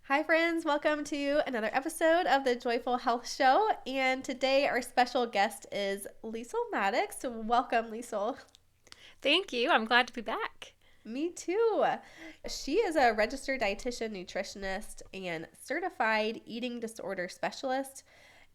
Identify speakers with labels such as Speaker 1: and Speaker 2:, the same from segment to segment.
Speaker 1: Hi, friends. Welcome to another episode of the Joyful Health Show. And today, our special guest is Liesel Maddox. So welcome, Liesel.
Speaker 2: Thank you. I'm glad to be back.
Speaker 1: Me too. She is a registered dietitian, nutritionist, and certified eating disorder specialist.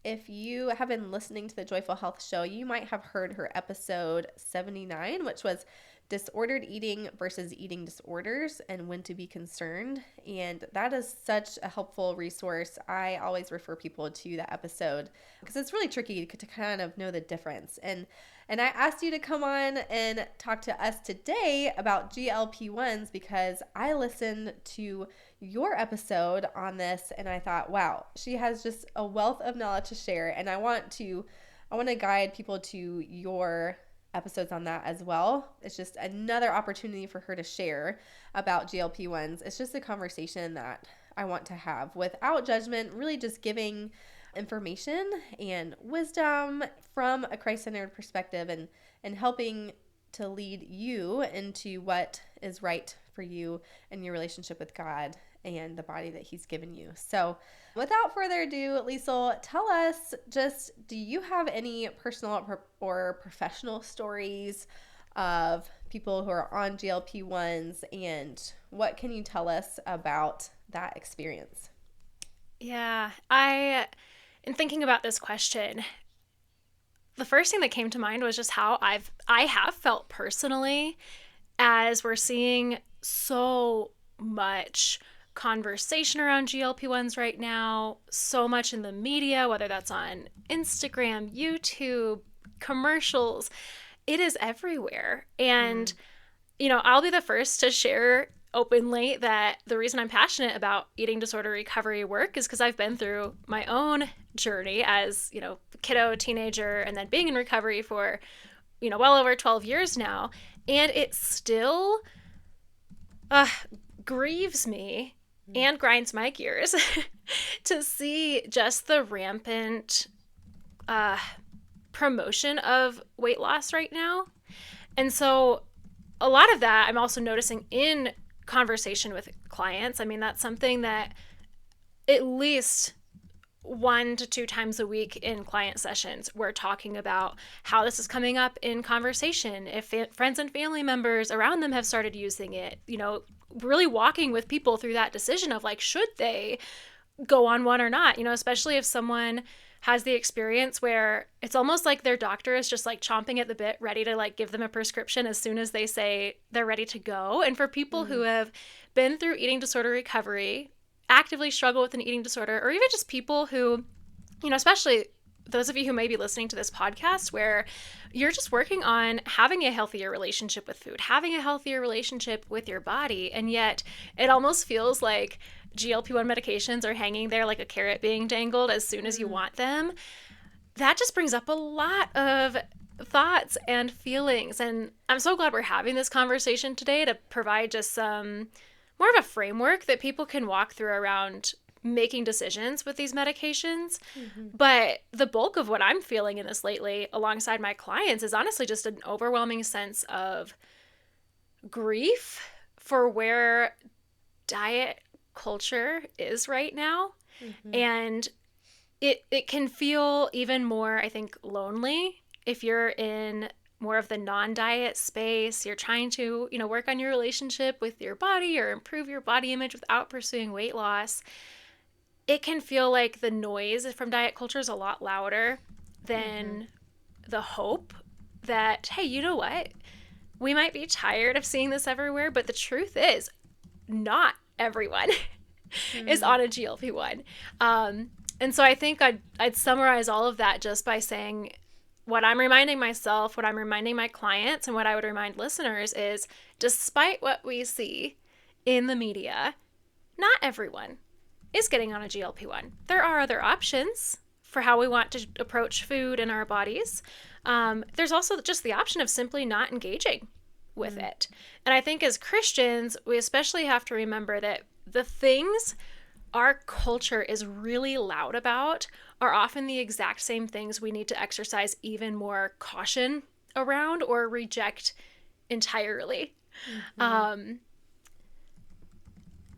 Speaker 1: If you have been listening to the Joyful Health Show, you might have heard her episode 79, which was disordered eating versus eating disorders and when to be concerned. And that is such a helpful resource. I always refer people to that episode because it's really tricky to kind of know the difference. And I asked you to come on and talk to us today about GLP-1s because I listened to your episode on this and I thought, wow, she has just a wealth of knowledge to share. And I want to guide people to your episodes on that as well. It's just another opportunity for her to share about GLP-1s. It's just a conversation that I want to have without judgment, really just giving information and wisdom from a Christ-centered perspective and helping to lead you into what is right for you and your relationship with God and the body that he's given you. So without further ado, Liesel, tell us just, do you have any personal or professional stories of people who are on GLP-1s, and what can you tell us about that experience?
Speaker 2: Yeah, in thinking about this question, the first thing that came to mind was just how I have felt personally as we're seeing so much conversation around GLP-1s right now, so much in the media, whether that's on Instagram, YouTube, commercials. It is everywhere. And I'll be the first to share openly that the reason I'm passionate about eating disorder recovery work is because I've been through my own journey as, kiddo, teenager, and then being in recovery for, well over 12 years now. And it still grieves me and grinds my gears to see just the rampant promotion of weight loss right now. And so a lot of that I'm also noticing in conversation with clients. I mean, that's something that at least 1 to 2 times a week in client sessions, we're talking about how this is coming up in conversation. If friends and family members around them have started using it, really walking with people through that decision of like, should they go on one or not, especially if someone has the experience where it's almost like their doctor is just like chomping at the bit, ready to like give them a prescription as soon as they say they're ready to go. And for people who have been through eating disorder recovery, actively struggle with an eating disorder, or even just people who, especially those of you who may be listening to this podcast where you're just working on having a healthier relationship with food, having a healthier relationship with your body, and yet it almost feels like GLP-1 medications are hanging there like a carrot being dangled as soon as you want them. That just brings up a lot of thoughts and feelings. And I'm so glad we're having this conversation today to provide just some more of a framework that people can walk through around making decisions with these medications. But the bulk of what I'm feeling in this lately alongside my clients is honestly just an overwhelming sense of grief for where diet culture is right now. And it can feel even more, I think, lonely if you're in more of the non-diet space. You're trying to, work on your relationship with your body or improve your body image without pursuing weight loss. It can feel like the noise from diet culture is a lot louder than the hope that, hey, you know what? We might be tired of seeing this everywhere, but the truth is not everyone is on a GLP-1. And so I think I'd summarize all of that just by saying what I'm reminding myself, what I'm reminding my clients, and what I would remind listeners is, despite what we see in the media, not everyone is getting on a GLP-1. There are other options for how we want to approach food in our bodies. There's also just the option of simply not engaging with it. And I think as Christians, we especially have to remember that the things our culture is really loud about are often the exact same things we need to exercise even more caution around or reject entirely.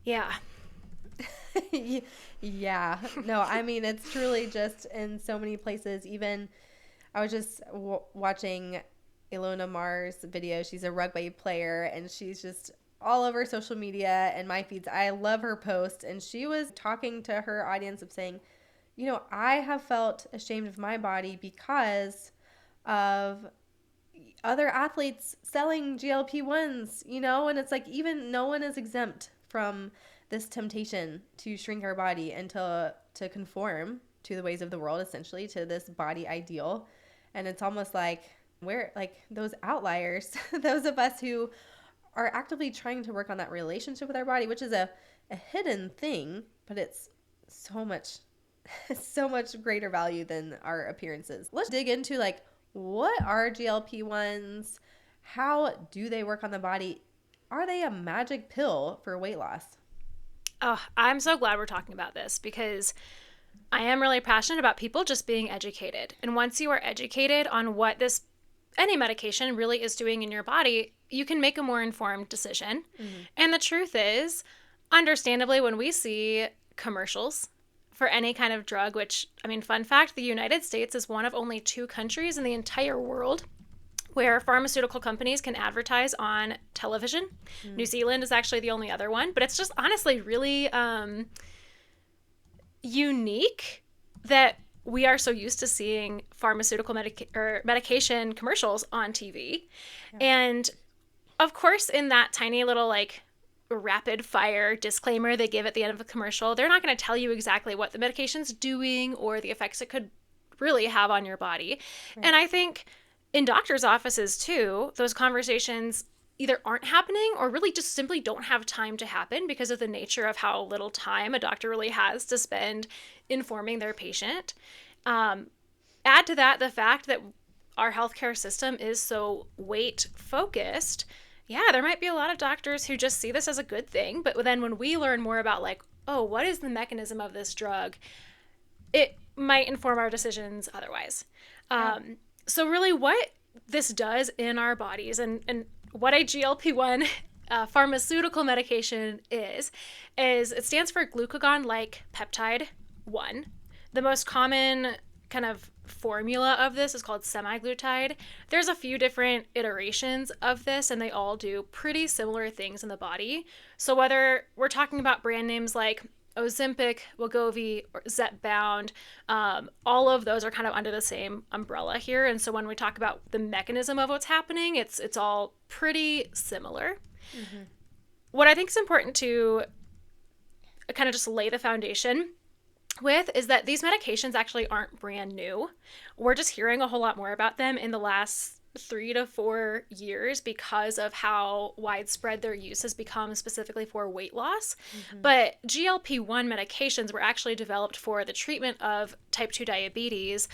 Speaker 2: Yeah.
Speaker 1: Yeah. No, I mean, it's truly just in so many places. Even I was just watching Ilona Maher's video. She's a rugby player, and she's just all over social media and my feeds. I love her post, and she was talking to her audience of saying, I have felt ashamed of my body because of other athletes selling GLP-1s, and it's like even no one is exempt from this temptation to shrink our body and to conform to the ways of the world, essentially to this body ideal. And it's almost like we're like those outliers, those of us who are actively trying to work on that relationship with our body, which is a hidden thing, but it's so much so much greater value than our appearances. Let's dig into like, what are GLP-1s? How do they work on the body? Are they a magic pill for weight loss?
Speaker 2: Oh, I'm so glad we're talking about this because I am really passionate about people just being educated. And once you are educated on what any medication really is doing in your body, you can make a more informed decision. Mm-hmm. And the truth is, understandably, when we see commercials for any kind of drug, which, I mean, fun fact, the United States is one of only 2 countries in the entire world where pharmaceutical companies can advertise on television. Mm. New Zealand is actually the only other one, but it's just honestly really unique that we are so used to seeing pharmaceutical medication commercials on TV. Yeah. And of course, in that tiny little like rapid fire disclaimer they give at the end of a commercial, they're not going to tell you exactly what the medication's doing or the effects it could really have on your body. Right. And I think in doctors' offices too, those conversations either aren't happening or really just simply don't have time to happen because of the nature of how little time a doctor really has to spend informing their patient. Add to that the fact that our healthcare system is so weight focused. Yeah, there might be a lot of doctors who just see this as a good thing, but then when we learn more about like, oh, what is the mechanism of this drug, it might inform our decisions otherwise. Yeah. So really what this does in our bodies and what a GLP-1 pharmaceutical medication is it stands for glucagon-like peptide 1. The most common kind of formula of this is called semaglutide. There's a few different iterations of this, and they all do pretty similar things in the body. So whether we're talking about brand names like Ozempic, Wegovy, or Zepbound, all of those are kind of under the same umbrella here. And so when we talk about the mechanism of what's happening, it's all pretty similar. Mm-hmm. What I think is important to kind of just lay the foundation with is that these medications actually aren't brand new. We're just hearing a whole lot more about them in the last 3 to 4 years because of how widespread their use has become specifically for weight loss. Mm-hmm. But GLP-1 medications were actually developed for the treatment of type 2 diabetes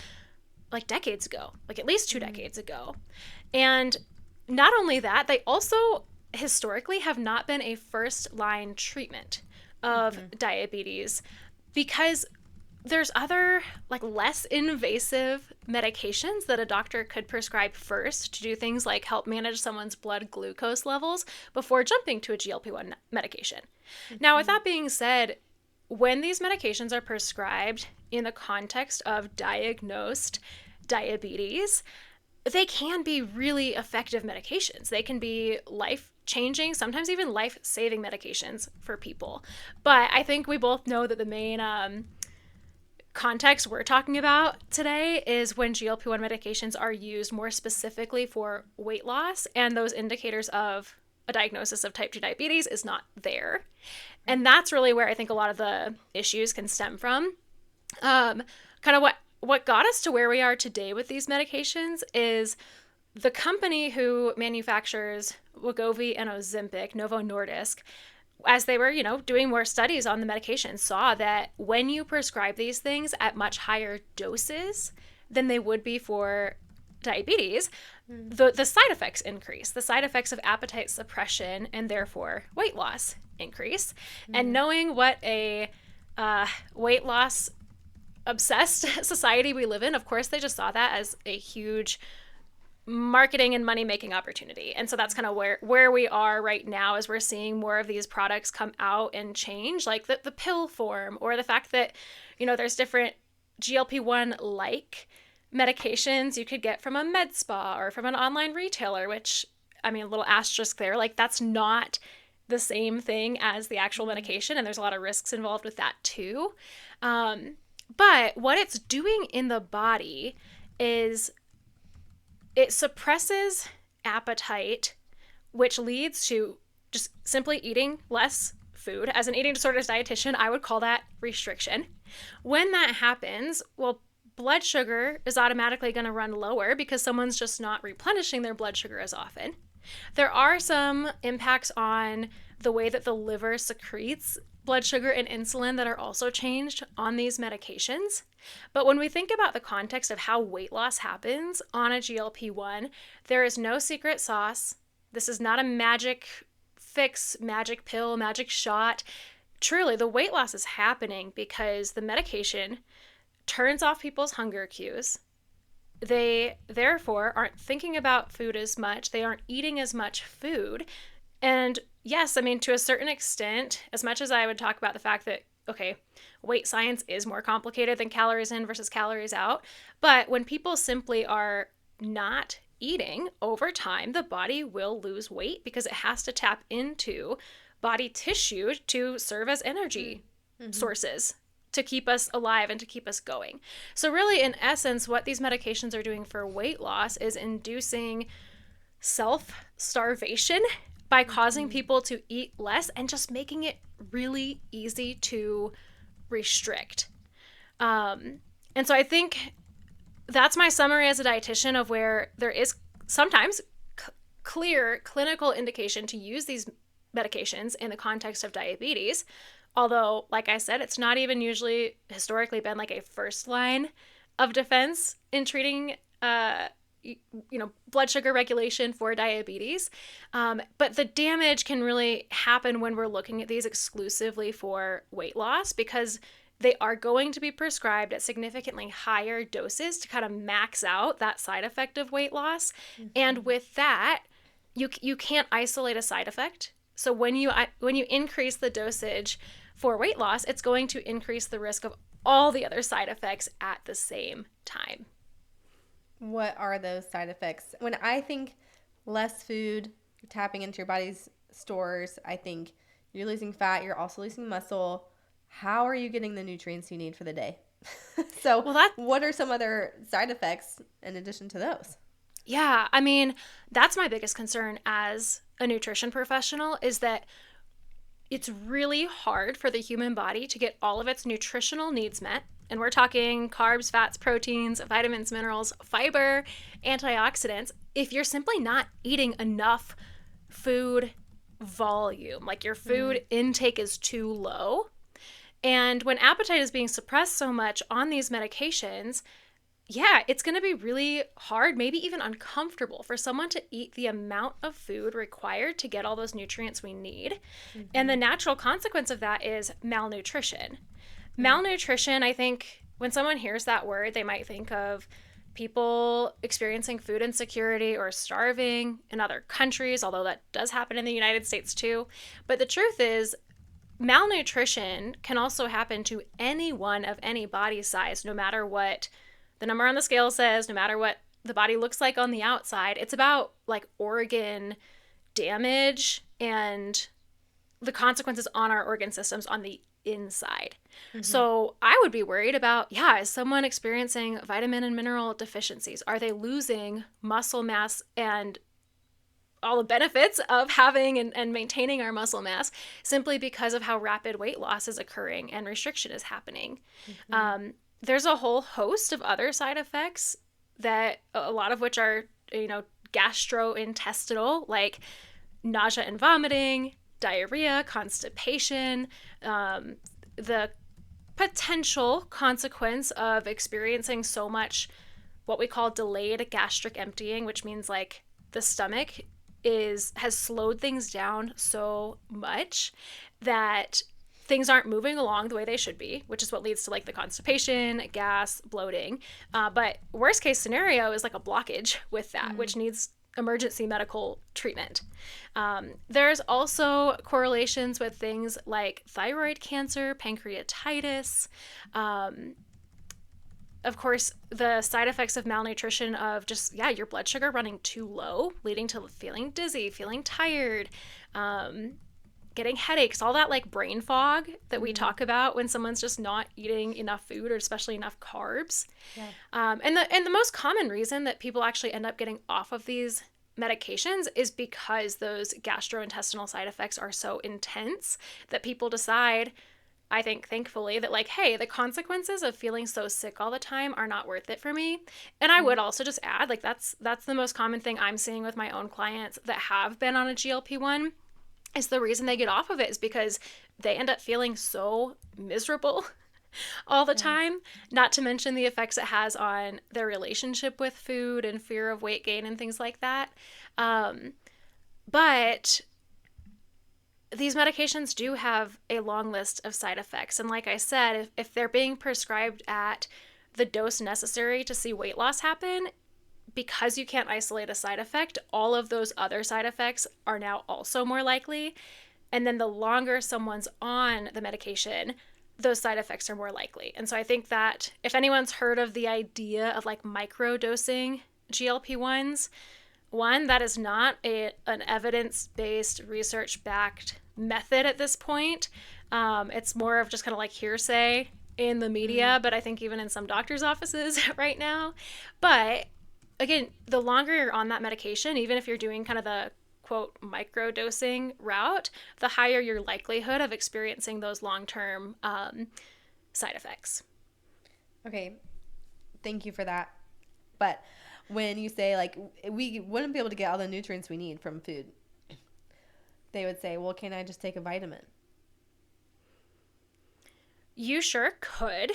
Speaker 2: like decades ago, like at least 2 decades ago. And not only that, they also historically have not been a first-line treatment of diabetes because there's other like less invasive medications that a doctor could prescribe first to do things like help manage someone's blood glucose levels before jumping to a GLP-1 medication. Mm-hmm. Now, with that being said, when these medications are prescribed in the context of diagnosed diabetes, they can be really effective medications. They can be life-changing, sometimes even life-saving medications for people. But I think we both know that the main context we're talking about today is when GLP-1 medications are used more specifically for weight loss, and those indicators of a diagnosis of type 2 diabetes is not there. And that's really where I think a lot of the issues can stem from. Kind of what got us to where we are today with these medications is the company who manufactures Wegovy and Ozempic, Novo Nordisk, as they were, doing more studies on the medication, saw that when you prescribe these things at much higher doses than they would be for diabetes, the side effects increase. The side effects of appetite suppression and therefore weight loss increase. And knowing what a weight loss obsessed society we live in, of course, they just saw that as a huge marketing and money making opportunity. And so that's kind of where we are right now, as we're seeing more of these products come out and change, like the pill form, or the fact that, there's different GLP-1 like medications you could get from a med spa or from an online retailer, which, I mean, a little asterisk there, like that's not the same thing as the actual medication. And there's a lot of risks involved with that too. But what it's doing in the body is it suppresses appetite, which leads to just simply eating less food. As an eating disorders dietitian, I would call that restriction. When that happens, well, blood sugar is automatically going to run lower because someone's just not replenishing their blood sugar as often. There are some impacts on the way that the liver secretes blood sugar and insulin that are also changed on these medications. But when we think about the context of how weight loss happens on a GLP-1, there is no secret sauce. This is not a magic fix, magic pill, magic shot. Truly, the weight loss is happening because the medication turns off people's hunger cues. They therefore aren't thinking about food as much. They aren't eating as much food. And yes, I mean, to a certain extent, as much as I would talk about the fact that, okay, weight science is more complicated than calories in versus calories out. But when people simply are not eating over time, the body will lose weight because it has to tap into body tissue to serve as energy sources to keep us alive and to keep us going. So really, in essence, what these medications are doing for weight loss is inducing self-starvation by causing people to eat less and just making it really easy to restrict. And so I think that's my summary as a dietitian of where there is sometimes clear clinical indication to use these medications in the context of diabetes. Although, like I said, it's not even usually historically been like a first line of defense in treating blood sugar regulation for diabetes. But the damage can really happen when we're looking at these exclusively for weight loss, because they are going to be prescribed at significantly higher doses to kind of max out that side effect of weight loss. And with that, you can't isolate a side effect. So when you increase the dosage for weight loss, it's going to increase the risk of all the other side effects at the same time.
Speaker 1: What are those side effects? When I think less food, tapping into your body's stores, I think you're losing fat, you're also losing muscle. How are you getting the nutrients you need for the day? So what are some other side effects in addition to those?
Speaker 2: Yeah, I mean, that's my biggest concern as a nutrition professional, is that it's really hard for the human body to get all of its nutritional needs met. And we're talking carbs, fats, proteins, vitamins, minerals, fiber, antioxidants, if you're simply not eating enough food volume, like your food intake is too low. And when appetite is being suppressed so much on these medications, yeah, it's going to be really hard, maybe even uncomfortable for someone to eat the amount of food required to get all those nutrients we need. And the natural consequence of that is malnutrition. Malnutrition, I think, when someone hears that word, they might think of people experiencing food insecurity or starving in other countries, although that does happen in the United States too. But the truth is, malnutrition can also happen to anyone of any body size, no matter what the number on the scale says, no matter what the body looks like on the outside. It's about like organ damage and the consequences on our organ systems on the inside. So I would be worried about, is someone experiencing vitamin and mineral deficiencies? Are they losing muscle mass and all the benefits of having and maintaining our muscle mass simply because of how rapid weight loss is occurring and restriction is happening? There's a whole host of other side effects that a lot of which are, gastrointestinal, like nausea and vomiting, diarrhea, constipation, the potential consequence of experiencing so much what we call delayed gastric emptying, which means like the stomach has slowed things down so much that things aren't moving along the way they should be, which is what leads to like the constipation, gas, bloating. But worst case scenario is like a blockage with that, which needs emergency medical treatment. There's also correlations with things like thyroid cancer, pancreatitis. Of course, the side effects of malnutrition of just, your blood sugar running too low, leading to feeling dizzy, feeling tired, getting headaches, all that like brain fog that we talk about when someone's just not eating enough food or especially enough carbs.
Speaker 1: Yeah.
Speaker 2: And the most common reason that people actually end up getting off of these medications is because those gastrointestinal side effects are so intense that people decide, I think thankfully, that like, hey, the consequences of feeling so sick all the time are not worth it for me. And I would also just add, like, that's the most common thing I'm seeing with my own clients that have been on a GLP-1 is the reason they get off of it is because they end up feeling so miserable all the time, not to mention the effects it has on their relationship with food and fear of weight gain and things like that. But these medications do have a long list of side effects. And like I said, if they're being prescribed at the dose necessary to see weight loss happen, because you can't isolate a side effect, all of those other side effects are now also more likely. And then the longer someone's on the medication, those side effects are more likely. And so I think that if anyone's heard of the idea of like microdosing GLP-1s, one, that is not an evidence-based, research-backed method at this point. It's more of just kind of like hearsay in the media, but I think even in some doctors' offices right now. But again, the longer you're on that medication, even if you're doing kind of the quote microdosing route, the higher your likelihood of experiencing those long-term side effects.
Speaker 1: Okay, thank you for that. But when you say like we wouldn't be able to get all the nutrients we need from food, they would say, well, can I just take a vitamin?
Speaker 2: You sure could.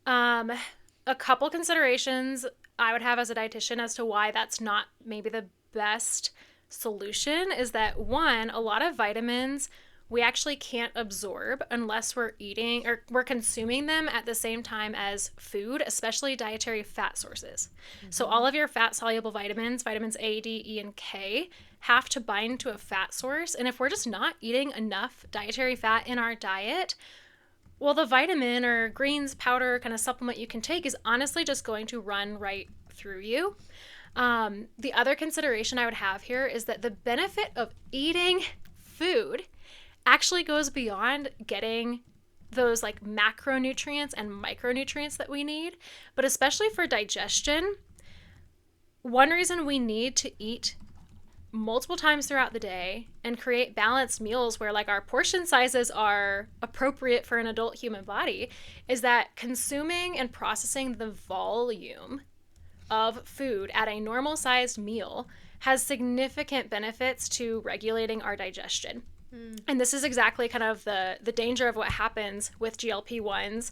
Speaker 2: A couple considerations I would have as a dietitian as to why that's not maybe the best solution is that, one, a lot of vitamins we actually can't absorb unless we're eating or we're consuming them at the same time as food, especially dietary fat sources. So all of your fat-soluble vitamins, vitamins A, D, E, and K, have to bind to a fat source. And if we're just not eating enough dietary fat in our diet, well, the vitamin or greens powder kind of supplement you can take is honestly just going to run right through you. The other consideration I would have here is that the benefit of eating food actually goes beyond getting those like macronutrients and micronutrients that we need. But especially for digestion, one reason we need to eat multiple times throughout the day and create balanced meals where like our portion sizes are appropriate for an adult human body is that consuming and processing the volume of food at a normal sized meal has significant benefits to regulating our digestion. And this is exactly kind of the danger of what happens with GLP-1s.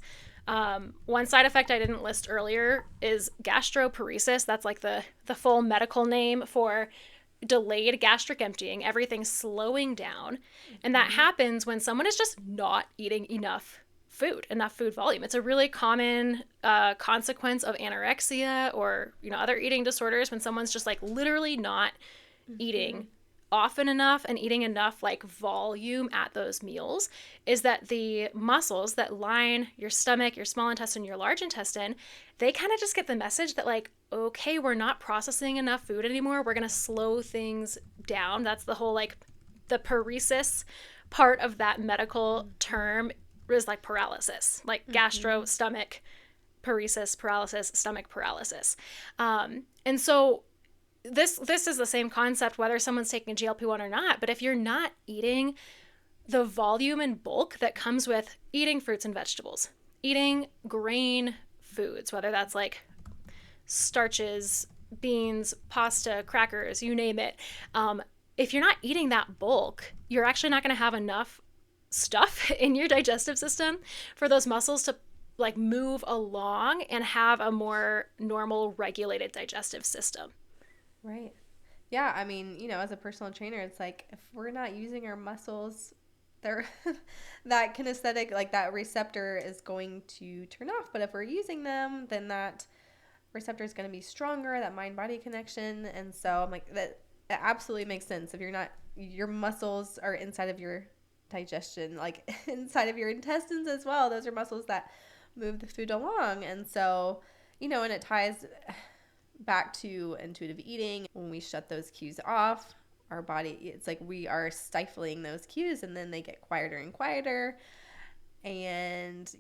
Speaker 2: One side effect I didn't list earlier is gastroparesis. That's like the full medical name for delayed gastric emptying, everything slowing down. And that happens when someone is just not eating enough food volume. It's a really common consequence of anorexia or other eating disorders when someone's just like literally not eating often enough and eating enough like volume at those meals, is that the muscles that line your stomach, your small intestine, your large intestine, they kind of just get the message that like, okay, we're not processing enough food anymore. We're going to slow things down. That's the whole like the paresis part of that medical term is like paralysis, like gastro, stomach, paresis, paralysis, stomach paralysis. And so this is the same concept whether someone's taking a GLP-1 or not, but if you're not eating the volume and bulk that comes with eating fruits and vegetables, eating grain foods, whether that's like starches, beans, pasta, crackers, you name it, if you're not eating that bulk, you're actually not going to have enough stuff in your digestive system for those muscles to like move along and have a more normal regulated digestive system.
Speaker 1: Right. Yeah, I mean, as a personal trainer, it's like if we're not using our muscles they're that kinesthetic, like that receptor is going to turn off. But if we're using them, then that receptor is going to be stronger, that mind body connection. And so I'm like, that it absolutely makes sense. If you're not, your muscles are inside of your digestion, like inside of your intestines as well. Those are muscles that move the food along. And so, and it ties back to intuitive eating. When we shut those cues off, our body, it's like we are stifling those cues, and then they get quieter and quieter, and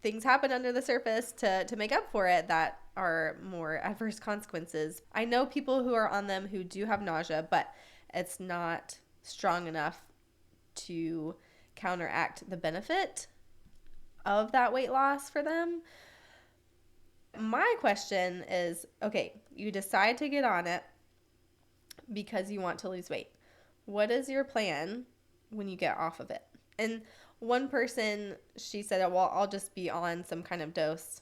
Speaker 1: things happen under the surface to make up for it that are more adverse consequences. I know people who are on them who do have nausea, but it's not strong enough to counteract the benefit of that weight loss for them. My question is, okay, you decide to get on it because you want to lose weight. What is your plan when you get off of it? And one person, she said, well, I'll just be on some kind of dose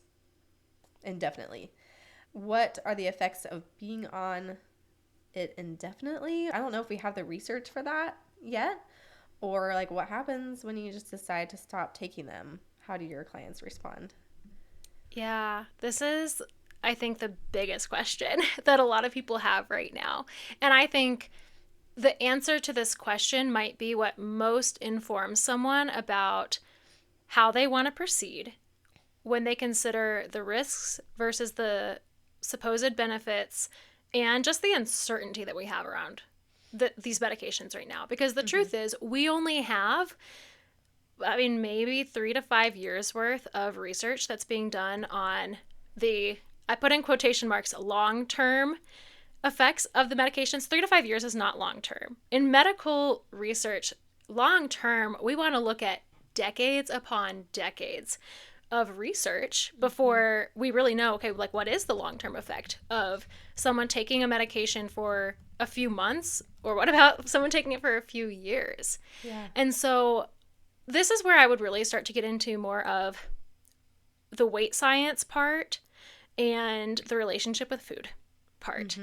Speaker 1: indefinitely. What are the effects of being on it indefinitely? I don't know if we have the research for that yet, or like what happens when you just decide to stop taking them. How do your clients respond?
Speaker 2: Yeah, this is, I think, the biggest question that a lot of people have right now. And I think the answer to this question might be what most informs someone about how they want to proceed when they consider the risks versus the supposed benefits and just the uncertainty that we have around these medications right now. Because the truth is, we only have, maybe 3 to 5 years worth of research that's being done on the, I put in quotation marks, long-term effects of the medications. 3 to 5 years is not long-term. In medical research, long-term, we want to look at decades upon decades of research before we really know, okay, like what is the long-term effect of someone taking a medication for a few months, or what about someone taking it for a few years?
Speaker 1: Yeah.
Speaker 2: And so this is where I would really start to get into more of the weight science part and the relationship with food part.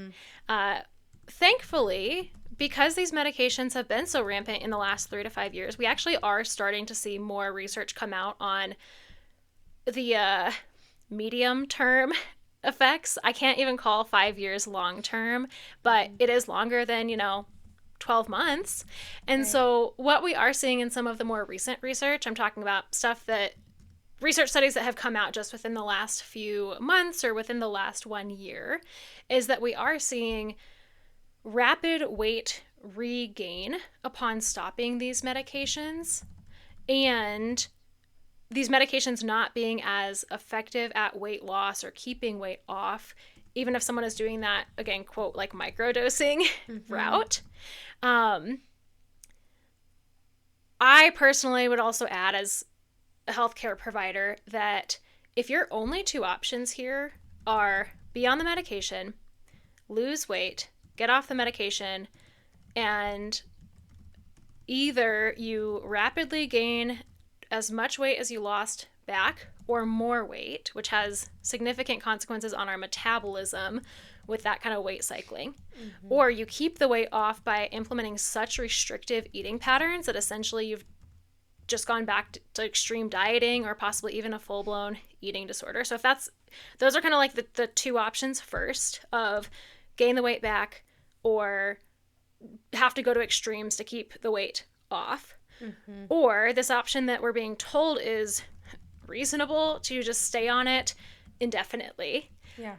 Speaker 2: Thankfully, because these medications have been so rampant in the last 3 to 5 years, we actually are starting to see more research come out on the medium term effects. I can't even call 5 years long term, but it is longer than, 12 months. And so what we are seeing in some of the more recent research, I'm talking about stuff that research studies that have come out just within the last few months or within the last 1 year, is that we are seeing rapid weight regain upon stopping these medications, and these medications not being as effective at weight loss or keeping weight off, even if someone is doing that, again, quote, like microdosing route. I personally would also add, as a healthcare provider, that if your only two options here are be on the medication, lose weight, get off the medication, and either you rapidly gain as much weight as you lost back or more weight, which has significant consequences on our metabolism with that kind of weight cycling, or you keep the weight off by implementing such restrictive eating patterns that essentially you've just gone back to extreme dieting or possibly even a full-blown eating disorder. So if those are kind of like the two options first, of gain the weight back or have to go to extremes to keep the weight off. Or this option that we're being told is reasonable, to just stay on it indefinitely.
Speaker 1: Yeah.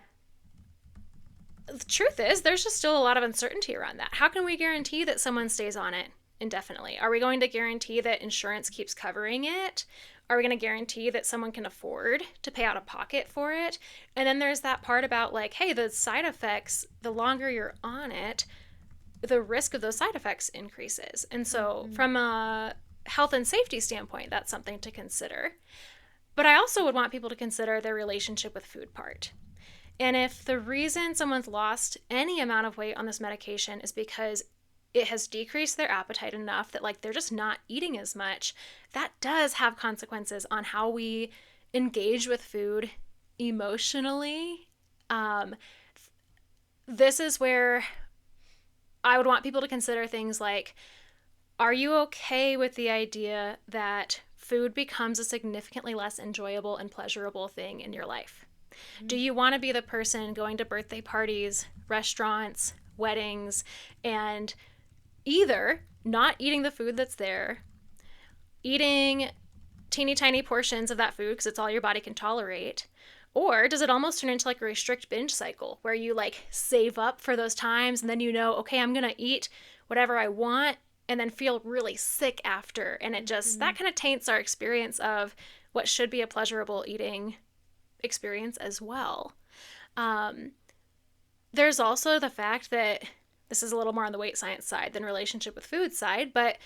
Speaker 2: The truth is, there's just still a lot of uncertainty around that. How can we guarantee that someone stays on it indefinitely? Are we going to guarantee that insurance keeps covering it? Are we going to guarantee that someone can afford to pay out of pocket for it? And then there's that part about like, hey, the side effects, the longer you're on it, the risk of those side effects increases. And so from a health and safety standpoint, that's something to consider. But I also would want people to consider their relationship with food part. And if the reason someone's lost any amount of weight on this medication is because it has decreased their appetite enough that like they're just not eating as much, that does have consequences on how we engage with food emotionally. This is where I would want people to consider things like, Are you okay with the idea that food becomes a significantly less enjoyable and pleasurable thing in your life? Do you want to be the person going to birthday parties, restaurants, weddings, and either not eating the food that's there, eating teeny tiny portions of that food because it's all your body can tolerate, or does it almost turn into like a restrict binge cycle where you like save up for those times and then you know, okay, I'm going to eat whatever I want and then feel really sick after. And it just, that kind of taints our experience of what should be a pleasurable eating experience as well. There's also the fact that this is a little more on the weight science side than relationship with food side, but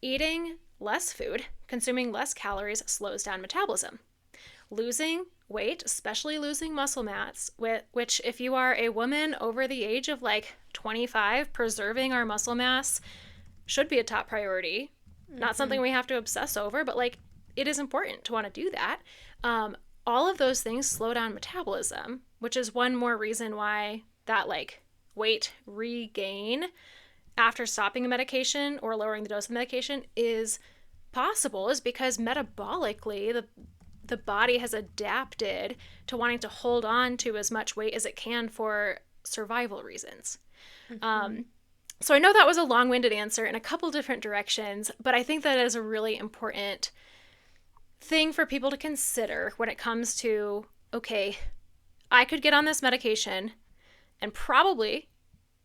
Speaker 2: eating less food, consuming less calories slows down metabolism. Losing weight, especially losing muscle mass, which if you are a woman over the age of like 25, preserving our muscle mass should be a top priority. Not something we have to obsess over, but like it is important to want to do that. All of those things slow down metabolism, which is one more reason why that like weight regain after stopping a medication or lowering the dose of medication is possible, is because metabolically the body has adapted to wanting to hold on to as much weight as it can for survival reasons. So I know that was a long-winded answer in a couple different directions, but I think that is a really important thing for people to consider when it comes to, okay, I could get on this medication and probably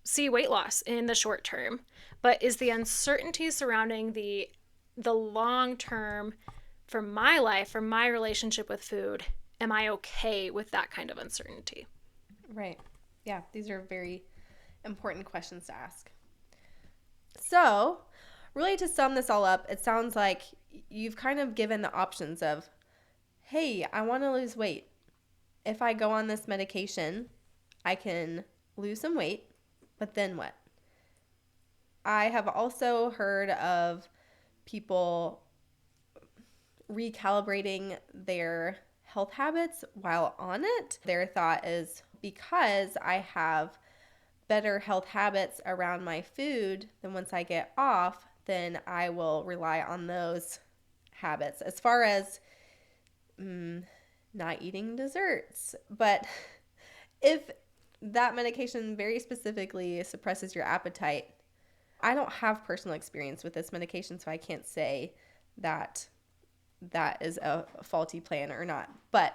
Speaker 2: see weight loss in the short term, but is the uncertainty surrounding the long term for my life, for my relationship with food, am I okay with that kind of uncertainty?
Speaker 1: Right. Yeah, these are very important questions to ask. So, really to sum this all up, it sounds like you've kind of given the options of, hey, I want to lose weight. If I go on this medication, I can lose some weight, but then what? I have also heard of people recalibrating their health habits while on it. Their thought is, because I have better health habits around my food, then once I get off, then I will rely on those habits as far as not eating desserts. But if that medication very specifically suppresses your appetite, I don't have personal experience with this medication, so I can't say that that is a faulty plan or not. But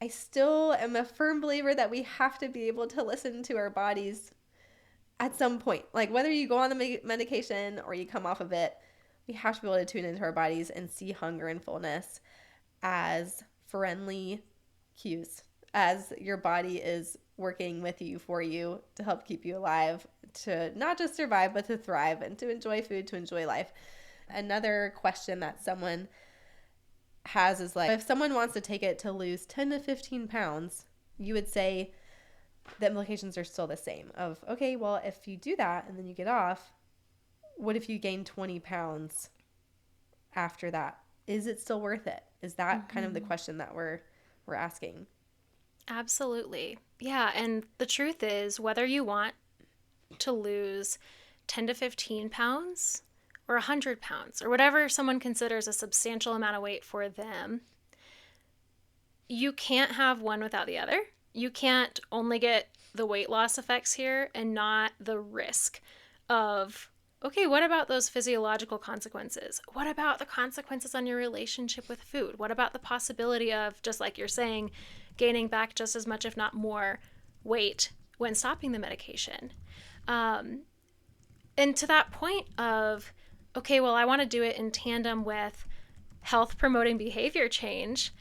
Speaker 1: I still am a firm believer that we have to be able to listen to our bodies at some point. Like whether you go on the medication or you come off of it, we have to be able to tune into our bodies and see hunger and fullness as friendly cues, as your body is working with you, for you, to help keep you alive, to not just survive, but to thrive and to enjoy food, to enjoy life. Another question that someone has is like, if someone wants to take it to lose 10 to 15 pounds, you would say the implications are still the same of, okay, well, if you do that and then you get off, what if you gain 20 pounds after that? Is it still worth it? Is that kind of the question that we're asking?
Speaker 2: Absolutely. Yeah, and the truth is, whether you want to lose 10 to 15 pounds or 100 pounds or whatever someone considers a substantial amount of weight for them, you can't have one without the other. You can't only get the weight loss effects here and not the risk of, okay, what about those physiological consequences? What about the consequences on your relationship with food? What about the possibility of, just like you're saying, gaining back just as much, if not more, weight when stopping the medication? And to that point of, okay, well, I want to do it in tandem with health promoting behavior change.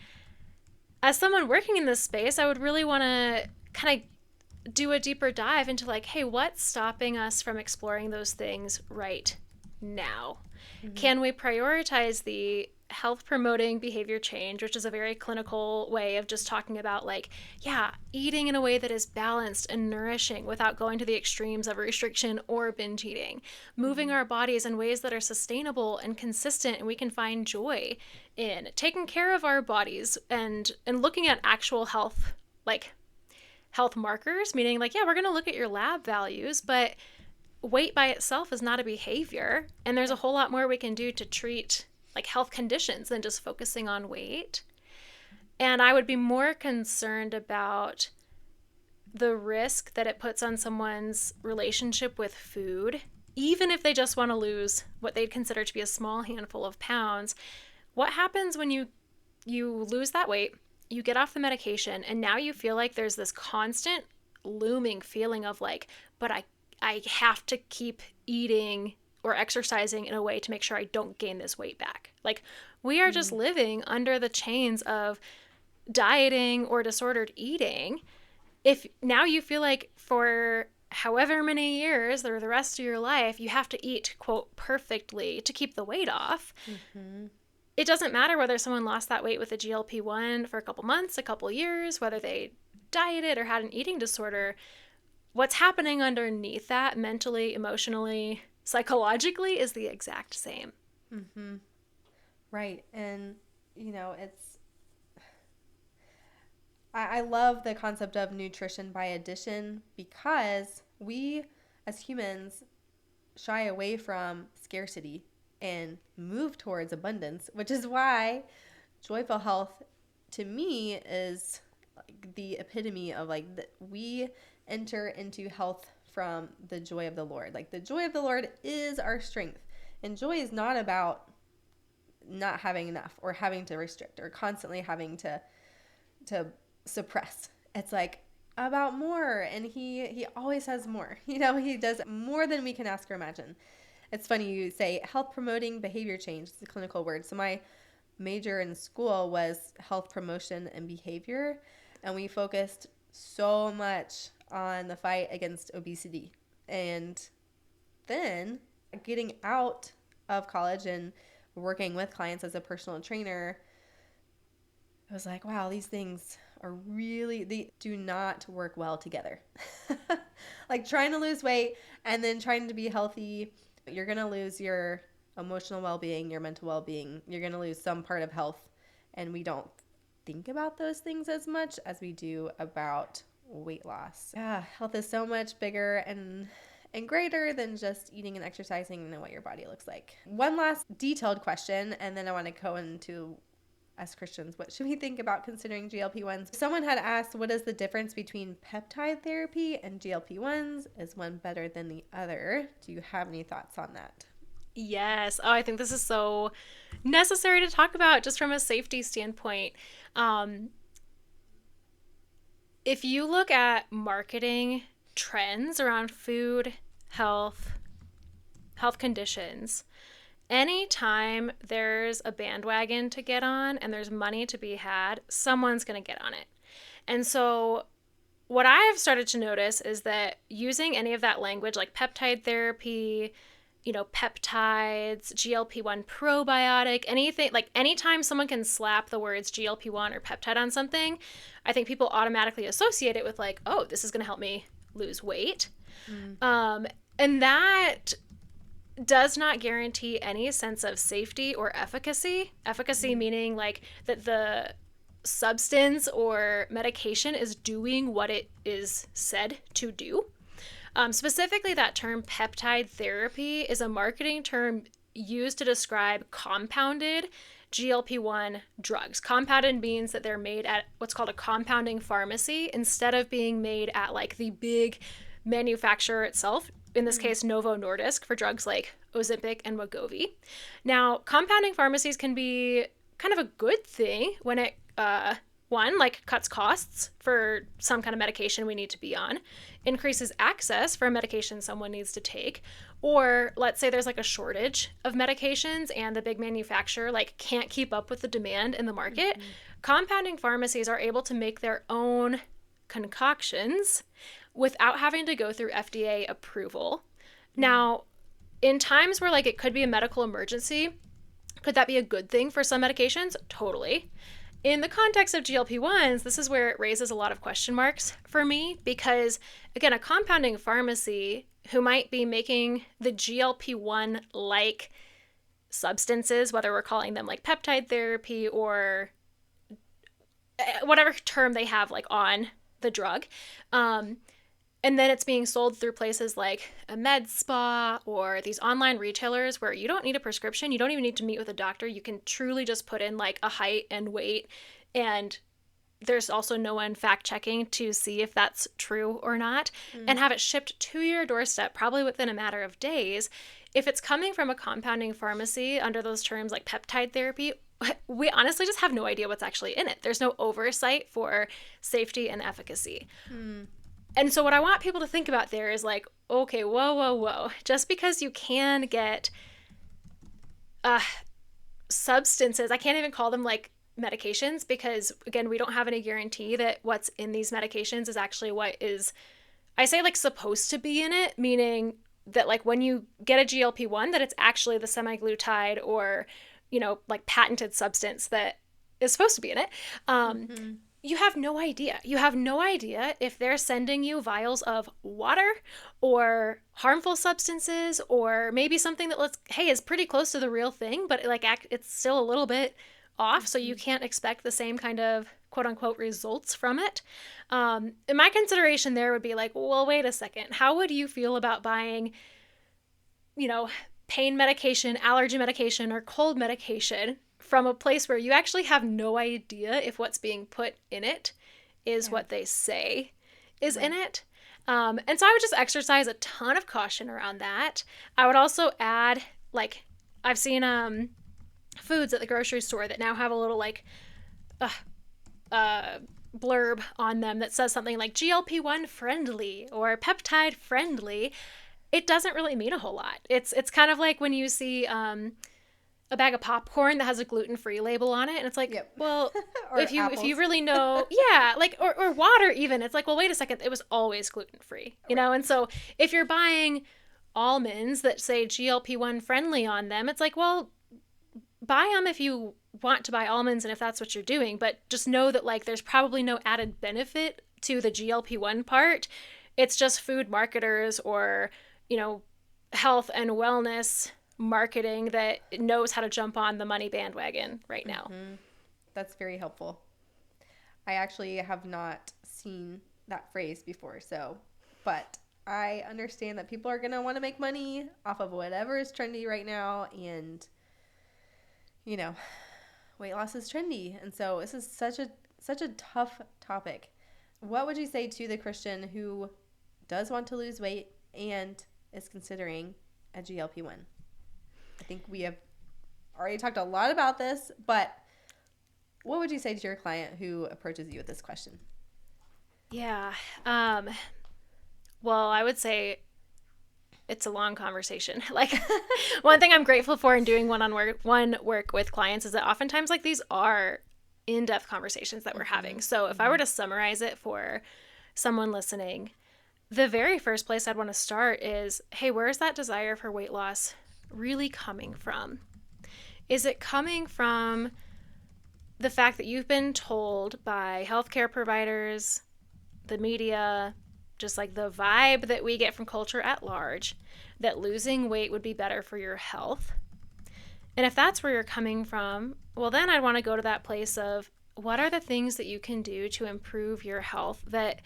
Speaker 2: As someone working in this space, I would really want to kind of do a deeper dive into like, hey, what's stopping us from exploring those things right now? Can we prioritize the health promoting behavior change, which is a very clinical way of just talking about like, yeah, eating in a way that is balanced and nourishing without going to the extremes of restriction or binge eating, moving our bodies in ways that are sustainable and consistent and we can find joy in, taking care of our bodies and looking at actual health, like health markers, meaning like, yeah, we're going to look at your lab values, but weight by itself is not a behavior. And there's a whole lot more we can do to treat like health conditions than just focusing on weight. And I would be more concerned about the risk that it puts on someone's relationship with food, even if they just want to lose what they'd consider to be a small handful of pounds. What happens when you lose that weight, you get off the medication, and now you feel like there's this constant looming feeling of like, but I have to keep eating or exercising in a way to make sure I don't gain this weight back. Like, we are just living under the chains of dieting or disordered eating. If now you feel like for however many years or the rest of your life, you have to eat, quote, perfectly to keep the weight off. It doesn't matter whether someone lost that weight with a GLP-1 for a couple months, a couple years, whether they dieted or had an eating disorder. What's happening underneath that mentally, emotionally, psychologically is the exact same.
Speaker 1: Right. And, I love the concept of nutrition by addition, because we as humans shy away from scarcity and move towards abundance, which is why joyful health to me is like the epitome of like we enter into health from the joy of the Lord. Like, the joy of the Lord is our strength. And joy is not about not having enough or having to restrict or constantly having to suppress. It's like about more, and he always has more. He does more than we can ask or imagine. It's funny you say health promoting behavior change. It's a clinical word. So my major in school was health promotion and behavior, and we focused so much on the fight against obesity. And then getting out of college and working with clients as a personal trainer, I was like, wow, these things are really, they do not work well together. Like, trying to lose weight and then trying to be healthy, you're going to lose your emotional well-being, your mental well-being. You're going to lose some part of health. And we don't think about those things as much as we do about weight loss. Yeah, health is so much bigger and greater than just eating and exercising and what your body looks like. One last detailed question, and then I want to go into, as Christians, what should we think about considering GLP-1s? Someone had asked, what is the difference between peptide therapy and GLP-1s? Is one better than the other? Do you have any thoughts on that?
Speaker 2: Yes. Oh, I think this is so necessary to talk about just from a safety standpoint. If you look at marketing trends around food, health conditions, anytime there's a bandwagon to get on and there's money to be had, someone's going to get on it. And so what I've started to notice is that using any of that language, like peptide therapy, peptides, GLP-1 probiotic, anything, like anytime someone can slap the words GLP-1 or peptide on something, I think people automatically associate it with like, oh, this is going to help me lose weight. And that does not guarantee any sense of safety or efficacy. Efficacy meaning like that the substance or medication is doing what it is said to do. Specifically, that term peptide therapy is a marketing term used to describe compounded GLP-1 drugs. Compounded means that they're made at what's called a compounding pharmacy instead of being made at like the big manufacturer itself, in this case Novo Nordisk, for drugs like Ozempic and Wegovy. Now, compounding pharmacies can be kind of a good thing when it one, like cuts costs for some kind of medication we need to be on, increases access for a medication someone needs to take, or let's say there's like a shortage of medications and the big manufacturer like can't keep up with the demand in the market. Compounding pharmacies are able to make their own concoctions without having to go through FDA approval. Now, in times where like it could be a medical emergency, could that be a good thing for some medications? Totally. In the context of GLP-1s, this is where it raises a lot of question marks for me because, again, a compounding pharmacy who might be making the GLP-1-like substances, whether we're calling them like peptide therapy or whatever term they have like on the drug, and And then it's being sold through places like a med spa or these online retailers where you don't need a prescription. You don't even need to meet with a doctor. You can truly just put in like a height and weight, and there's also no one fact checking to see if that's true or not, and have it shipped to your doorstep probably within a matter of days. If it's coming from a compounding pharmacy under those terms like peptide therapy, we honestly just have no idea what's actually in it. There's no oversight for safety and efficacy. And so what I want people to think about there is like, okay, whoa. Just because you can get substances, I can't even call them like medications, because again, we don't have any guarantee that what's in these medications is actually what is, I say like supposed to be in it, meaning that like when you get a GLP-1, that it's actually the semaglutide or, you know, like patented substance that is supposed to be in it. You have no idea. You have no idea if they're sending you vials of water or harmful substances, or maybe something that is pretty close to the real thing, but like it's still a little bit off, so you can't expect the same kind of quote unquote results from it. And my consideration there would be like, well, wait a second. How would you feel about buying, you know, pain medication, allergy medication, or cold medication from a place where you actually have no idea if what's being put in it is what they say is in it? And so I would just exercise a ton of caution around that. I would also add, like, I've seen foods at the grocery store that now have a little like blurb on them that says something like GLP-1 friendly or peptide friendly. It doesn't really mean a whole lot. It's kind of like when you see a bag of popcorn that has a gluten-free label on it, and it's like, well, if you really know, like or water even, it's like, well, wait a second, it was always gluten-free, you know? And so if you're buying almonds that say GLP-1 friendly on them, it's like, well, buy them if you want to buy almonds and if that's what you're doing, but just know that like there's probably no added benefit to the GLP-1 part. It's just food marketers or, you know, health and wellness marketing that knows how to jump on the money bandwagon right now.
Speaker 1: That's very helpful. I actually have not seen that phrase before, but I understand that people are going to want to make money off of whatever is trendy right now, and you know, weight loss is trendy. And so this is such a tough topic. What would you say to the Christian who does want to lose weight and is considering a GLP-1? I think we have already talked a lot about this, but what would you say to your client who approaches you with this question?
Speaker 2: Yeah. Well, I would say it's a long conversation. Like, one thing I'm grateful for in doing one-on-one work with clients is that oftentimes like these are in-depth conversations that we're having. So if I were to summarize it for someone listening, the very first place I'd want to start is, hey, where is that desire for weight loss really coming from? Is it coming from the fact that you've been told by healthcare providers, the media, just like the vibe that we get from culture at large, that losing weight would be better for your health? And if that's where you're coming from, well, then I'd want to go to that place of what are the things that you can do to improve your health that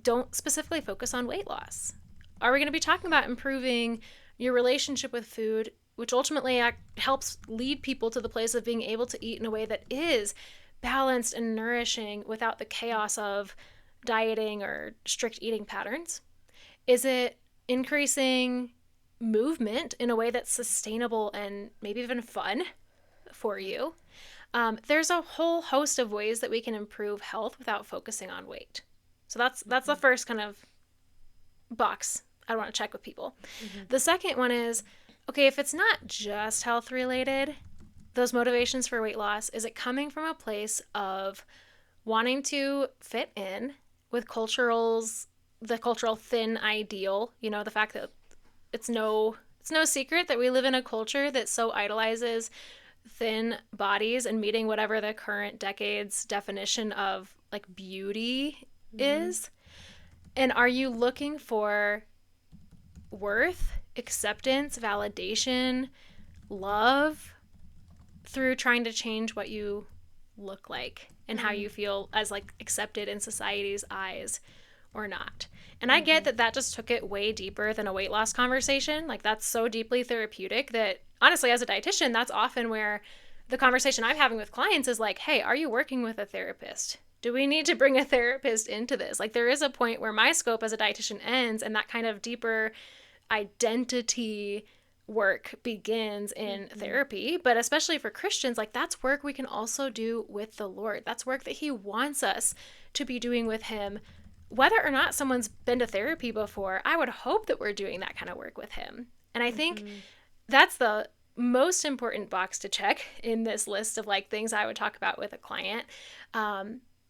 Speaker 2: don't specifically focus on weight loss? Are we going to be talking about improving your relationship with food, which ultimately helps lead people to the place of being able to eat in a way that is balanced and nourishing without the chaos of dieting or strict eating patterns? Is it increasing movement in a way that's sustainable and maybe even fun for you? There's a whole host of ways that we can improve health without focusing on weight. So that's the first kind of box I want to check with people. The second one is, okay, if it's not just health related, those motivations for weight loss, is it coming from a place of wanting to fit in with the cultural thin ideal? You know, the fact that it's no secret that we live in a culture that so idolizes thin bodies and meeting whatever the current decade's definition of like beauty is. And are you looking for worth, acceptance, validation, love through trying to change what you look like and how you feel as like accepted in society's eyes? or not. And I get that just took it way deeper than a weight loss conversation. Like, that's so deeply therapeutic that honestly, as a dietitian, that's often where the conversation I'm having with clients is like, hey, are you working with a therapist? Do we need to bring a therapist into this? Like, there is a point where my scope as a dietitian ends and that kind of deeper identity work begins in therapy. But especially for Christians, like, that's work we can also do with the Lord. That's work that he wants us to be doing with him. Whether or not someone's been to therapy before, I would hope that we're doing that kind of work with him. And I think that's the most important box to check in this list of like things I would talk about with a client.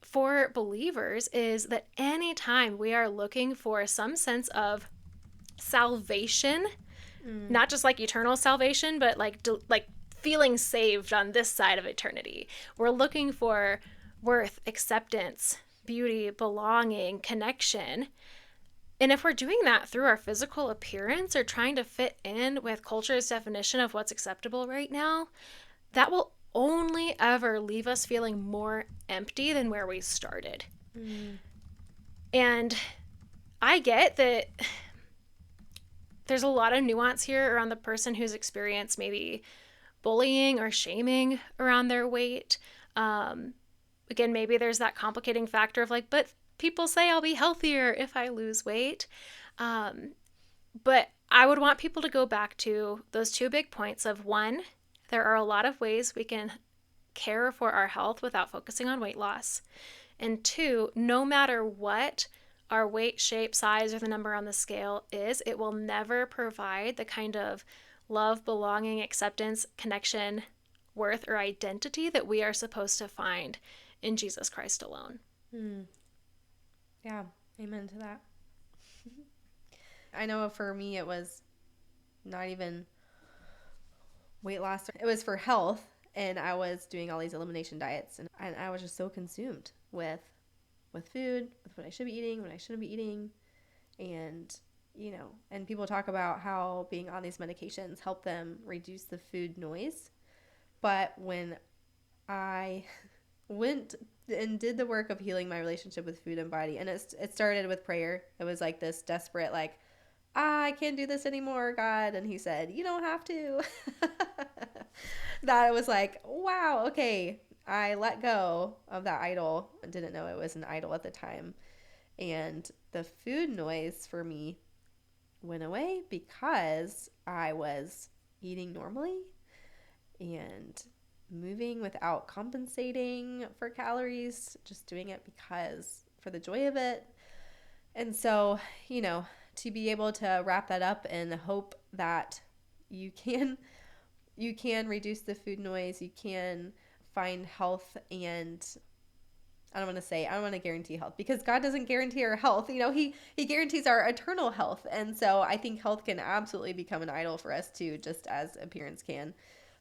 Speaker 2: For believers is that anytime we are looking for some sense of salvation, not just like eternal salvation, but like feeling saved on this side of eternity, we're looking for worth, acceptance, beauty, belonging, connection. And if we're doing that through our physical appearance or trying to fit in with culture's definition of what's acceptable right now, that will only ever leave us feeling more empty than where we started. And I get that there's a lot of nuance here around the person who's experienced maybe bullying or shaming around their weight. Again, maybe there's that complicating factor of like, but people say I'll be healthier if I lose weight. But I would want people to go back to those two big points of one, there are a lot of ways we can care for our health without focusing on weight loss. And two, no matter what our weight, shape, size, or the number on the scale is, it will never provide the kind of love, belonging, acceptance, connection, worth, or identity that we are supposed to find in Jesus Christ alone.
Speaker 1: Yeah, amen to that. I know for me it was not even weight loss. It was for health, and I was doing all these elimination diets, and I was just so consumed with food, with what I should be eating, what I shouldn't be eating. And, you know, and people talk about how being on these medications help them reduce the food noise. But when I went and did the work of healing my relationship with food and body, and it started with prayer. It was like this desperate, like, I can't do this anymore, God. And he said, you don't have to. That was like, wow, okay. I let go of that idol. I didn't know it was an idol at the time. And the food noise for me went away because I was eating normally and moving without compensating for calories, just doing it because for the joy of it. And so, you know, to be able to wrap that up and hope that you can reduce the food noise, you can find health, and I don't want to guarantee health because God doesn't guarantee our health. You know, he guarantees our eternal health. And so I think health can absolutely become an idol for us too, just as appearance can.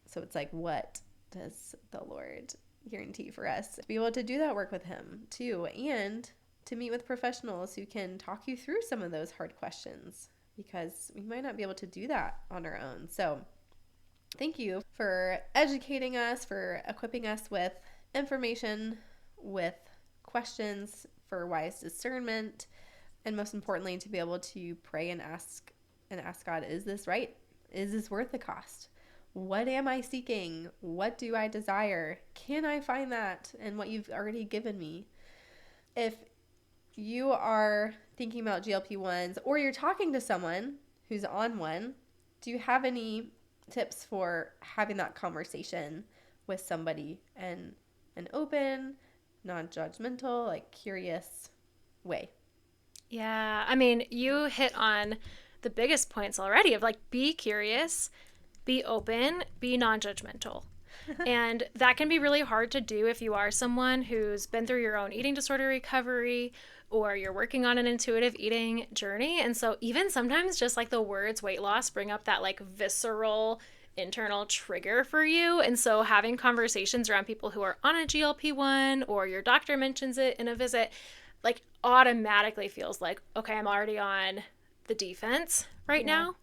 Speaker 1: So it's like, what does the Lord guarantee for us? To be able to do that work with him too, and to meet with professionals who can talk you through some of those hard questions, because we might not be able to do that on our own. So thank you for educating us, for equipping us with information, with questions for wise discernment, and most importantly, to be able to pray and ask God, is this right? Is this worth the cost? What am I seeking? What do I desire? Can I find that in what you've already given me? If you are thinking about GLP-1s or you're talking to someone who's on one, do you have any tips for having that conversation with somebody in an open, non-judgmental, like curious way?
Speaker 2: Yeah, I mean, you hit on the biggest points already of like, be curious, be open, be non-judgmental. And that can be really hard to do if you are someone who's been through your own eating disorder recovery or you're working on an intuitive eating journey. And so even sometimes just like the words weight loss bring up that like visceral internal trigger for you. And so having conversations around people who are on a GLP-1 or your doctor mentions it in a visit, like automatically feels like, okay, I'm already on the defense right now.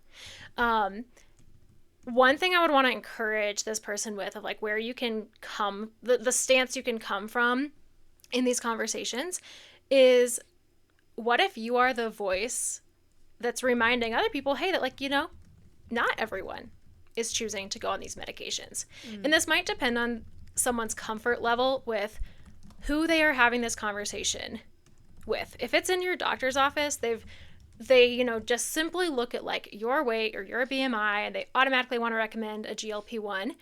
Speaker 2: One thing I would want to encourage this person with of like where you can come, the stance you can come from in these conversations is what if you are the voice that's reminding other people, hey, that like, not everyone is choosing to go on these medications. And this might depend on someone's comfort level with who they are having this conversation with. If it's in your doctor's office, they just simply look at like your weight or your BMI and they automatically want to recommend a GLP-1.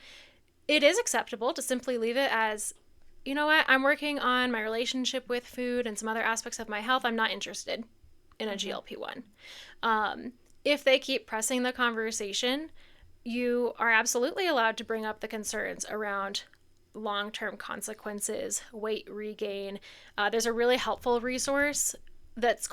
Speaker 2: It is acceptable to simply leave it as, you know what, I'm working on my relationship with food and some other aspects of my health. I'm not interested in a GLP-1. If they keep pressing the conversation, you are absolutely allowed to bring up the concerns around long-term consequences, weight regain. There's a really helpful resource it's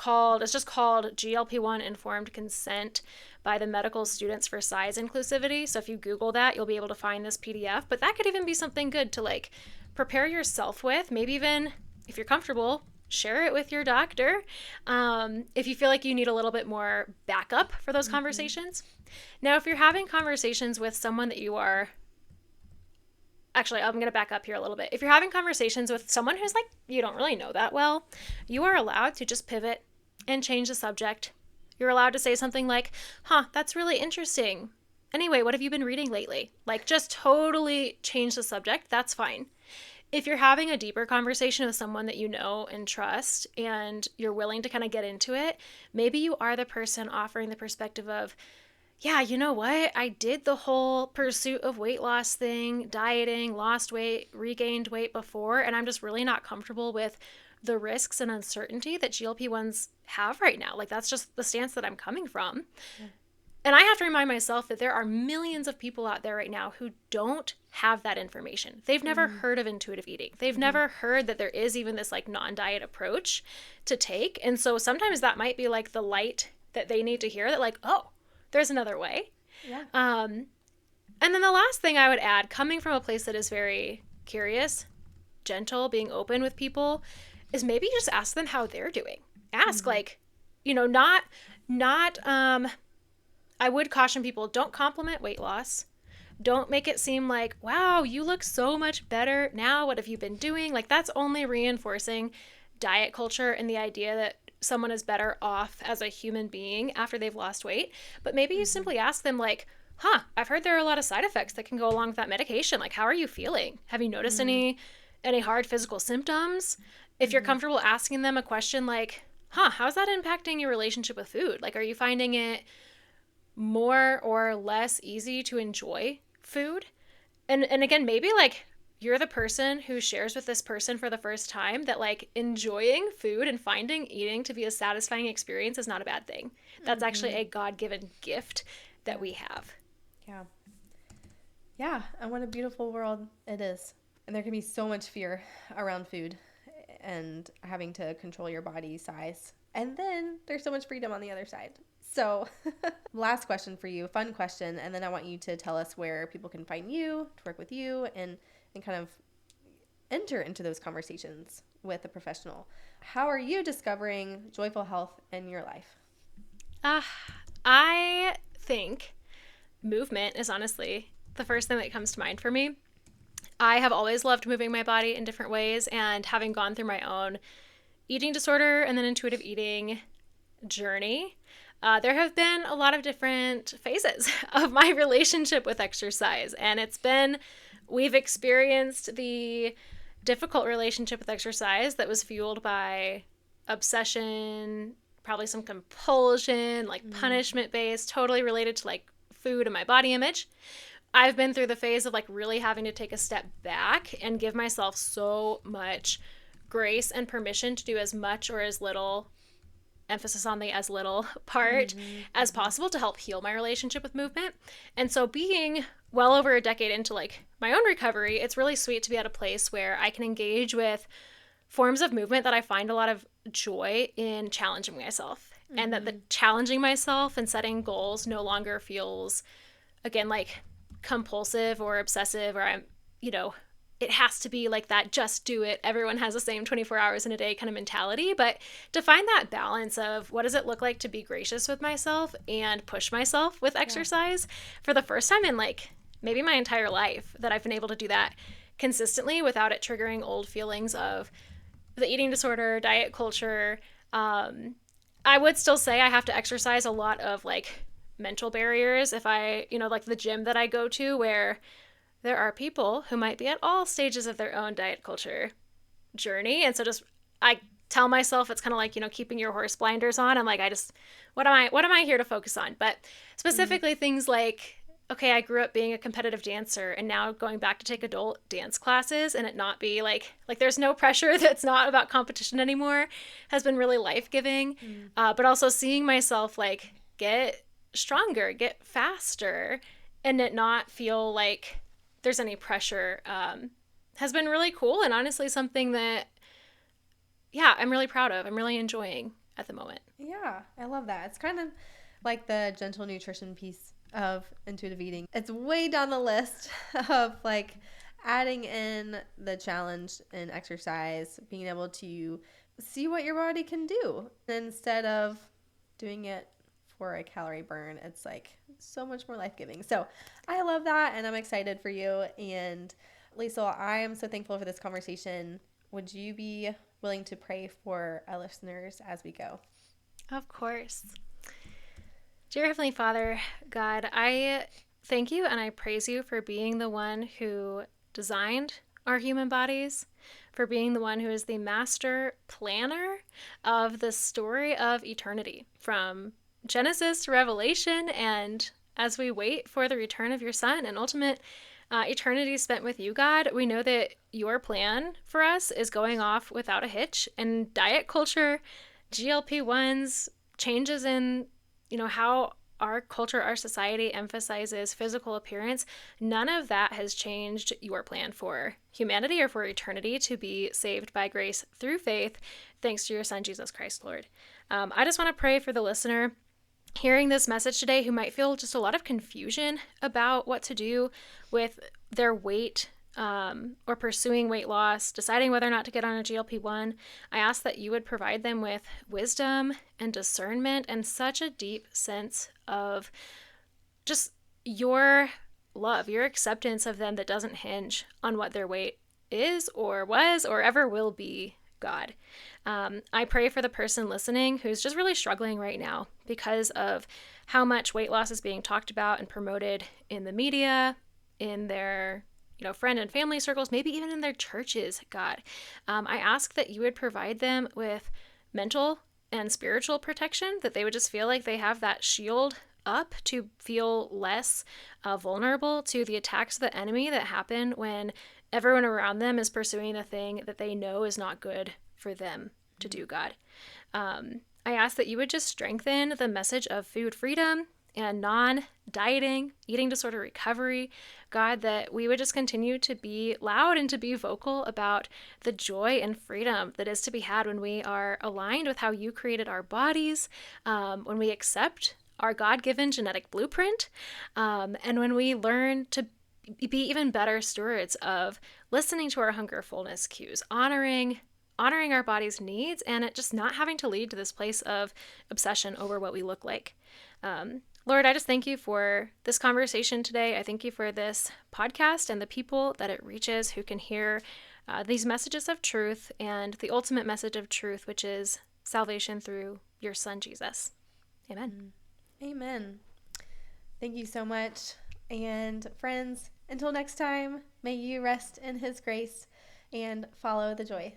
Speaker 2: just called GLP-1 Informed Consent by the Medical Students for Size Inclusivity. So if you Google that, you'll be able to find this PDF. But that could even be something good to like prepare yourself with. Maybe even if you're comfortable, share it with your doctor. If you feel like you need a little bit more backup for those conversations. Now, if you're having conversations with someone that you are Actually, I'm going to back up here a little bit. If you're having conversations with someone who's like, you don't really know that well, you are allowed to just pivot and change the subject. You're allowed to say something like, that's really interesting. Anyway, what have you been reading lately? Like, just totally change the subject. That's fine. If you're having a deeper conversation with someone that you know and trust and you're willing to kind of get into it, maybe you are the person offering the perspective of, yeah, you know what? I did the whole pursuit of weight loss thing, dieting, lost weight, regained weight before, and I'm just really not comfortable with the risks and uncertainty that GLP-1s have right now. Like, that's just the stance that I'm coming from. Yeah. And I have to remind myself that there are millions of people out there right now who don't have that information. They've never heard of intuitive eating. They've never heard that there is even this like non-diet approach to take. And so sometimes that might be like the light that they need to hear, that like, oh, there's another way. Yeah. And then the last thing I would add, coming from a place that is very curious, gentle, being open with people, is maybe just ask them how they're doing. Ask like, I would caution people, don't compliment weight loss. Don't make it seem like, wow, you look so much better now. What have you been doing? Like, that's only reinforcing diet culture and the idea that someone is better off as a human being after they've lost weight. But maybe you simply ask them like, I've heard there are a lot of side effects that can go along with that medication. Like, how are you feeling? Have you noticed any hard physical symptoms? If you're comfortable asking them a question like, how's that impacting your relationship with food? Like, are you finding it more or less easy to enjoy food? And again, maybe like you're the person who shares with this person for the first time that like enjoying food and finding eating to be a satisfying experience is not a bad thing. That's actually a God-given gift that we have.
Speaker 1: Yeah. Yeah. And what a beautiful world it is. And there can be so much fear around food and having to control your body size. And then there's so much freedom on the other side. So last question for you, fun question. And then I want you to tell us where people can find you, to work with you, and kind of enter into those conversations with a professional. How are you discovering joyful health in your life?
Speaker 2: I think movement is honestly the first thing that comes to mind for me. I have always loved moving my body in different ways, and having gone through my own eating disorder and then intuitive eating journey, there have been a lot of different phases of my relationship with exercise, and we've experienced the difficult relationship with exercise that was fueled by obsession, probably some compulsion, like punishment-based, totally related to like food and my body image. I've been through the phase of like really having to take a step back and give myself so much grace and permission to do as much or as little, emphasis on the as little part as possible, to help heal my relationship with movement. And so being well over a decade into like my own recovery, it's really sweet to be at a place where I can engage with forms of movement that I find a lot of joy in challenging myself. And that the challenging myself and setting goals no longer feels, again, like compulsive or obsessive, or I'm, it has to be like that, just do it. Everyone has the same 24 hours in a day kind of mentality. But to find that balance of what does it look like to be gracious with myself and push myself with exercise for the first time in like maybe my entire life, that I've been able to do that consistently without it triggering old feelings of the eating disorder, diet culture, I would still say I have to exercise a lot of like mental barriers if I, like the gym that I go to, where there are people who might be at all stages of their own diet culture journey. And so I tell myself it's kind of like, keeping your horse blinders on. I'm like, what am I here to focus on? But specifically things like, okay, I grew up being a competitive dancer and now going back to take adult dance classes and it not be like there's no pressure that's not about competition anymore has been really life-giving. But also seeing myself like get stronger, get faster, and it not feel like there's any pressure has been really cool, and honestly something that, yeah, I'm really proud of. I'm really enjoying at the moment.
Speaker 1: Yeah, I love that. It's kind of like the gentle nutrition piece of intuitive eating. It's way down the list of like adding in the challenge in exercise, being able to see what your body can do instead of doing it for a calorie burn. It's like so much more life-giving. So I love that, and I'm excited for you. And Liesel, I am so thankful for this conversation. Would you be willing to pray for our listeners as we go?
Speaker 2: Of course. Dear Heavenly Father, God, I thank you and I praise you for being the one who designed our human bodies, for being the one who is the master planner of the story of eternity, from Genesis to Revelation, and as we wait for the return of your Son and ultimate eternity spent with you, God, we know that your plan for us is going off without a hitch. And diet culture, GLP-1s, changes in, how our culture, our society emphasizes physical appearance, none of that has changed your plan for humanity or for eternity to be saved by grace through faith, thanks to your Son, Jesus Christ, Lord. I just want to pray for the listener hearing this message today who might feel just a lot of confusion about what to do with their weight or pursuing weight loss, deciding whether or not to get on a GLP-1. I ask that you would provide them with wisdom and discernment and such a deep sense of just your love, your acceptance of them that doesn't hinge on what their weight is or was or ever will be, God. I pray for the person listening who's just really struggling right now because of how much weight loss is being talked about and promoted in the media, in their friend and family circles, maybe even in their churches, God. I ask that you would provide them with mental and spiritual protection, that they would just feel like they have that shield up to feel less vulnerable to the attacks of the enemy that happen when everyone around them is pursuing the thing that they know is not good for them to do, God. I ask that you would just strengthen the message of food freedom and non-dieting, eating disorder recovery, God, that we would just continue to be loud and to be vocal about the joy and freedom that is to be had when we are aligned with how you created our bodies, when we accept our God-given genetic blueprint, and when we learn to be even better stewards of listening to our hunger fullness cues, honoring our body's needs, and it just not having to lead to this place of obsession over what we look like. Lord, I just thank you for this conversation today. I thank you for this podcast and the people that it reaches who can hear these messages of truth and the ultimate message of truth, which is salvation through your Son, Jesus. Amen.
Speaker 1: Amen. Thank you so much. And friends, until next time, may you rest in his grace and follow the joy.